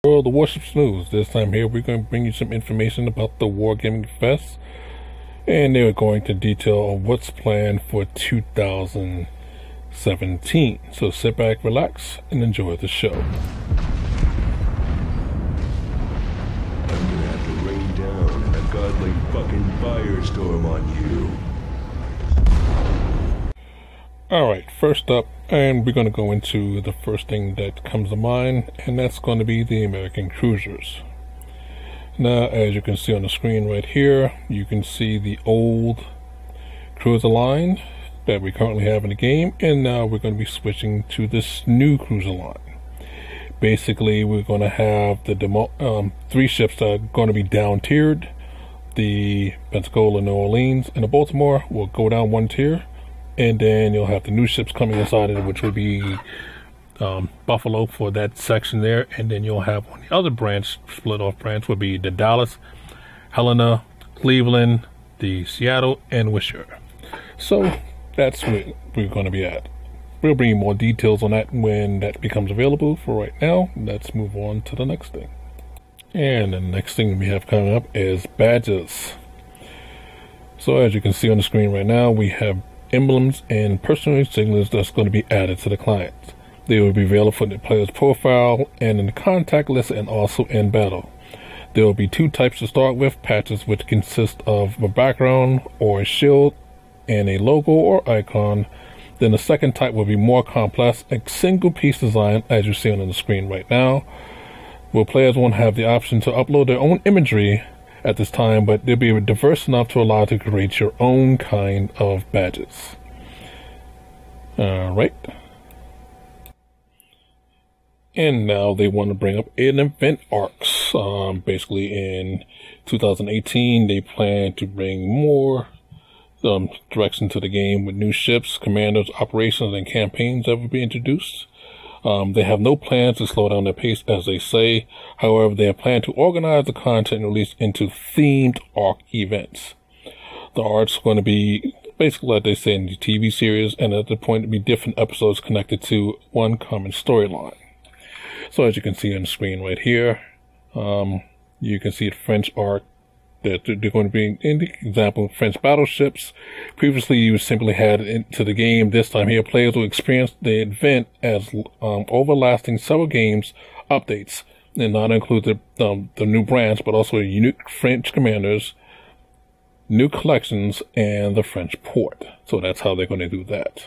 Well, the Warships news. This time here, we're going to bring you some information about the Wargaming Fest, and they're going to detail what's planned for 2017. So sit back, relax, and enjoy the show. I'm gonna have to rain down a godly fucking firestorm on you. Alright, first up, and we're going to go into the first thing that comes to mind, and that's going to be the American cruisers. Now, as you can see on the screen right here, you can see the old cruiser line that we currently have in the game, and now we're going to be switching to this new cruiser line. Basically, we're going to have the three ships that are going to be down tiered. The Pensacola, New Orleans, and the Baltimore will go down one tier. And then you'll have the new ships coming inside of it, which will be Buffalo for that section there. And then you'll have on the other branch, split off branch, would be the Dallas, Helena, Cleveland, the Seattle, and Wisher. So that's where we're going to be at. We'll bring you more details on that when that becomes available. For right now, let's move on to the next thing. And the next thing we have coming up is badges. So as you can see on the screen right now, we have emblems and personal insignias that's going to be added to the client. They will be available for the player's profile and in the contact list, and also in battle. There will be two types to start with: patches, which consist of a background or a shield and a logo or icon. Then the second type will be more complex, a single piece design, as you see on the screen right now, where players won't have the option to upload their own imagery at this time, but they'll be diverse enough to allow you to create your own kind of badges. Alright. And now they want to bring up an event arcs. Basically in 2018, they plan to bring more direction to the game with new ships, commanders, operations, and campaigns that will be introduced. They have no plans to slow down their pace, as they say. However, they have planned to organize the content released into themed arc events. The arcs are going to be basically like they say in the TV series, and at the point to be different episodes connected to one common storyline. So as you can see on the screen right here, you can see the French arc that they're going to be, in the example, French battleships. Previously, you simply had it into the game. This time here, players will experience the event as overlasting several games updates, and not include the new branch, but also unique French commanders, new collections, and the French port. So that's how they're going to do that.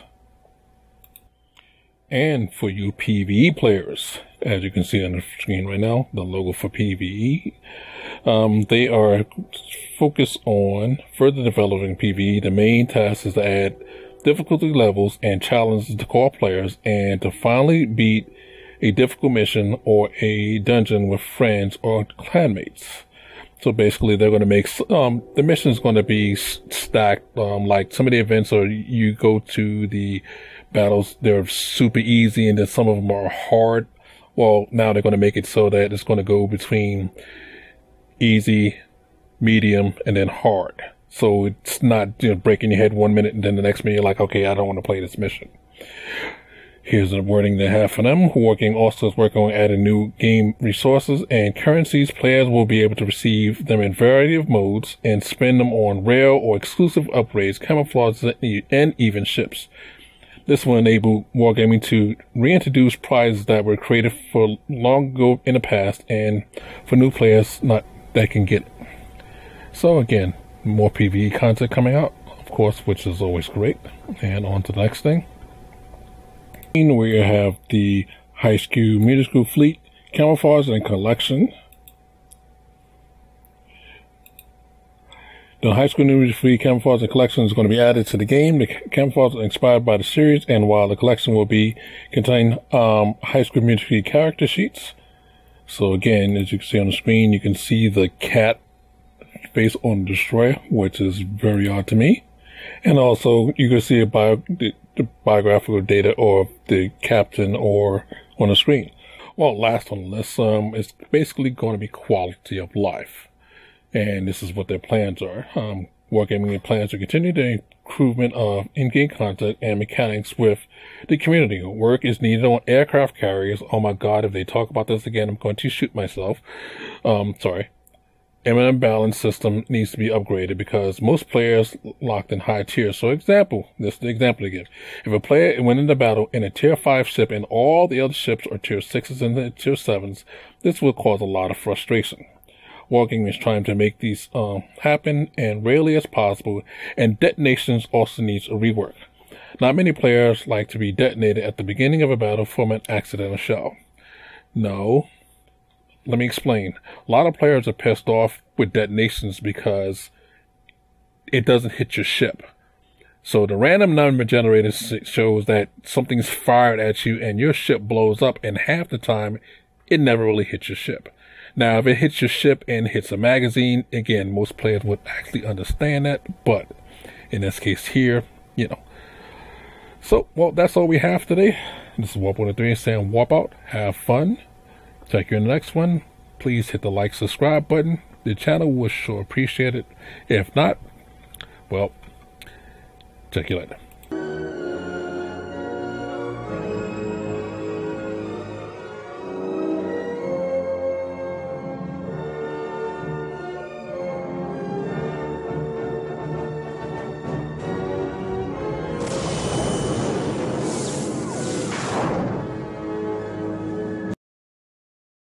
And for you PVE players, as you can see on the screen right now, the logo for PVE, they are focused on further developing PVE. The main task is to add difficulty levels and challenges to core players, and to finally beat a difficult mission or a dungeon with friends or clanmates. So basically, they're going to make the mission is going to be stacked. Like some of the events are, you go to the battles, they're super easy, and then some of them are hard. Well, now they're going to make it so that it's going to go between easy, medium, and then hard. So it's not breaking your head 1 minute and then the next minute you're like, okay, I don't want to play this mission. Here's the wording they have for them. Working on adding new game resources and currencies. Players will be able to receive them in a variety of modes and spend them on rare or exclusive upgrades, camouflages, and even ships. This will enable Wargaming to reintroduce prizes that were created for long ago in the past, and for new players that can get it. So again, more PVE content coming out, of course, which is always great. And on to the next thing. We have the High School Musical Fleet Camouflage and Collection. The High School Musical Fleet Camouflage and Collection is going to be added to the game. The camouflage is inspired by the series, and while the collection will contain High School Musical Fleet character sheets. So again, as you can see on the screen, you can see the cat face on the destroyer, which is very odd to me. And also, you can see the biographical data of the captain or on the screen. Well, last on the list, it's basically going to be quality of life. And this is what their plans are. Wargaming plans to continue the improvement of in-game content and mechanics with the community. Work is needed on aircraft carriers. Oh my god, if they talk about this again, I'm going to shoot myself. Sorry. Unbalanced system needs to be upgraded because most players locked in high tiers. So example, this is the example again. If a player went into battle in a tier 5 ship and all the other ships are tier 6s and tier 7s, this will cause a lot of frustration. Wargaming is trying to make these happen and rarely as possible, and detonations also needs a rework. Not many players like to be detonated at the beginning of a battle from an accidental shell. No. Let me explain. A lot of players are pissed off with detonations because it doesn't hit your ship. So the random number generator shows that something's fired at you and your ship blows up, and half the time it never really hits your ship. Now, if it hits your ship and hits a magazine, again, most players would actually understand that, but in this case here, you know. So, well, that's all we have today. This is Warp 103 saying warp out, have fun. Check you in the next one. Please hit the like, subscribe button. The channel will sure appreciate it. If not, well, check you later.